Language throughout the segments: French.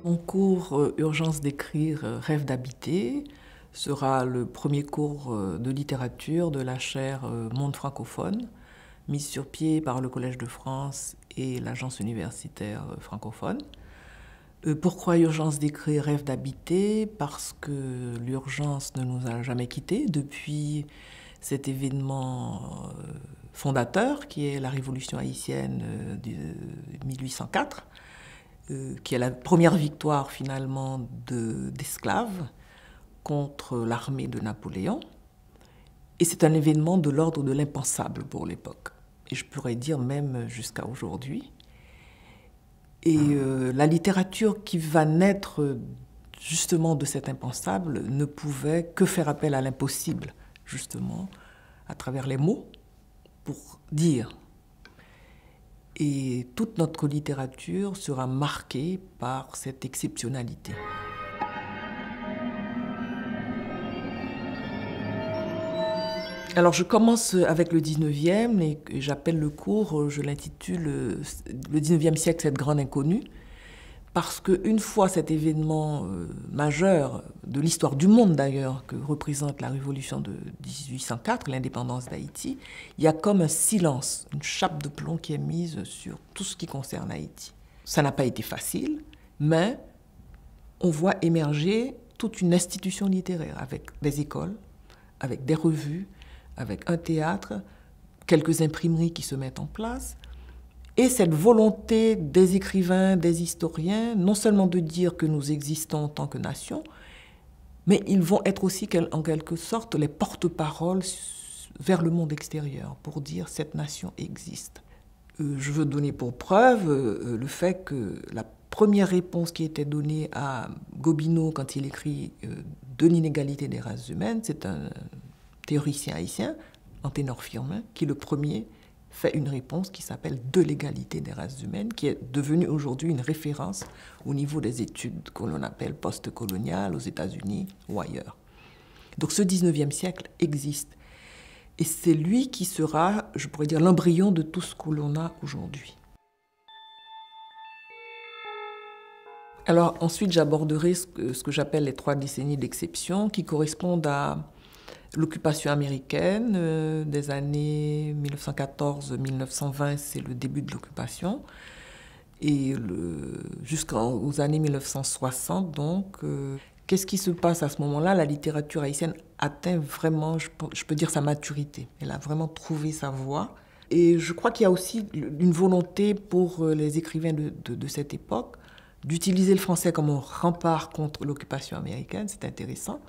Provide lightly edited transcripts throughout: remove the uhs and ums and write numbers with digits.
Mon cours Urgence d'écrire, rêve d'habiter sera le premier cours de littérature de la chaire Monde francophone, mise sur pied par le Collège de France et l'Agence universitaire francophone. Pourquoi Urgence d'écrire, rêve d'habiter? Parce que l'urgence ne nous a jamais quittés depuis cet événement fondateur qui est la Révolution haïtienne de 1804. Qui est la première victoire finalement d'esclaves contre l'armée de Napoléon. Et c'est un événement de l'ordre de l'impensable pour l'époque. Et je pourrais dire même jusqu'à aujourd'hui. Et la littérature qui va naître justement de cet impensable ne pouvait que faire appel à l'impossible, justement, à travers les mots, pour dire. Et toute notre littérature sera marquée par cette exceptionnalité. Alors je commence avec le 19e et j'appelle le cours, je l'intitule « Le 19e siècle, cette grande inconnue ». Parce qu'une fois cet événement majeur de l'histoire du monde d'ailleurs, que représente la révolution de 1804, l'indépendance d'Haïti, il y a comme un silence, une chape de plomb qui est mise sur tout ce qui concerne Haïti. Ça n'a pas été facile, mais on voit émerger toute une institution littéraire avec des écoles, avec des revues, avec un théâtre, quelques imprimeries qui se mettent en place. Et cette volonté des écrivains, des historiens, non seulement de dire que nous existons en tant que nation, mais ils vont être aussi en quelque sorte les porte-paroles vers le monde extérieur pour dire cette nation existe. Je veux donner pour preuve le fait que la première réponse qui était donnée à Gobineau quand il écrit de l'inégalité des races humaines, c'est un théoricien haïtien, Anténor Firmin, qui le premier fait une réponse qui s'appelle « De l'égalité des races humaines », qui est devenue aujourd'hui une référence au niveau des études que l'on appelle post-coloniales aux États-Unis ou ailleurs. Donc ce 19e siècle existe. Et c'est lui qui sera, je pourrais dire, l'embryon de tout ce que l'on a aujourd'hui. Alors ensuite, j'aborderai ce que j'appelle les 3 décennies d'exception qui correspondent à l'occupation américaine des années 1914-1920, c'est le début de l'occupation, et jusqu'aux années 1960, donc, qu'est-ce qui se passe à ce moment-là? La littérature haïtienne atteint vraiment, je peux dire, sa maturité. Elle a vraiment trouvé sa voie. Et je crois qu'il y a aussi une volonté pour les écrivains de cette époque d'utiliser le français comme un rempart contre l'occupation américaine, c'est intéressant.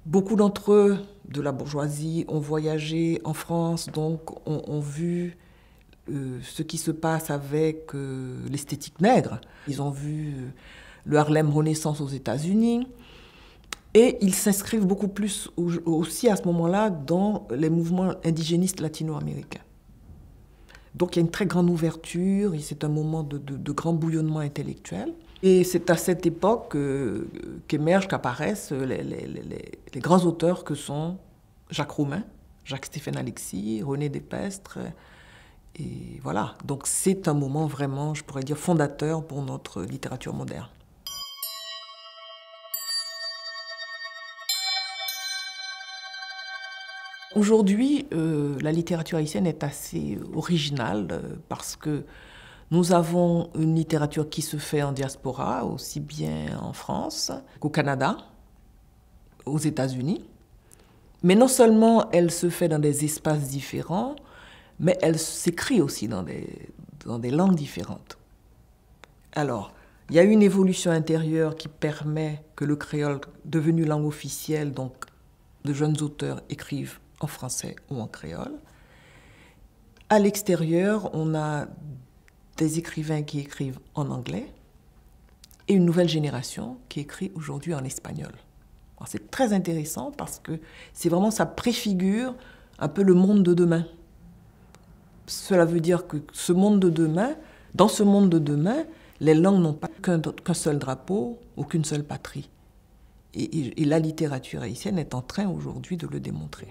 Beaucoup d'entre eux, de la bourgeoisie, ont voyagé en France, donc ont vu ce qui se passe avec l'esthétique nègre. Ils ont vu le Harlem Renaissance aux États-Unis. Et ils s'inscrivent beaucoup plus aussi à ce moment-là dans les mouvements indigénistes latino-américains. Donc il y a une très grande ouverture, et c'est un moment de grand bouillonnement intellectuel. Et c'est à cette époque qu'apparaissent les grands auteurs que sont Jacques Romain, Jacques-Stéphane Alexis, René Despestre. Et voilà, donc c'est un moment vraiment, je pourrais dire, fondateur pour notre littérature moderne. Aujourd'hui, la littérature haïtienne est assez originale parce que nous avons une littérature qui se fait en diaspora, aussi bien en France qu'au Canada, aux États-Unis. Mais non seulement elle se fait dans des espaces différents, mais elle s'écrit aussi dans des langues différentes. Alors, il y a une évolution intérieure qui permet que le créole, devenu langue officielle, donc de jeunes auteurs écrivent en français ou en créole. À l'extérieur, on a des écrivains qui écrivent en anglais et une nouvelle génération qui écrit aujourd'hui en espagnol. C'est très intéressant parce que c'est vraiment, ça préfigure un peu le monde de demain. Cela veut dire que ce monde de demain, dans ce monde de demain, les langues n'ont pas qu'un seul drapeau ou qu'une seule patrie. Et la littérature haïtienne est en train aujourd'hui de le démontrer.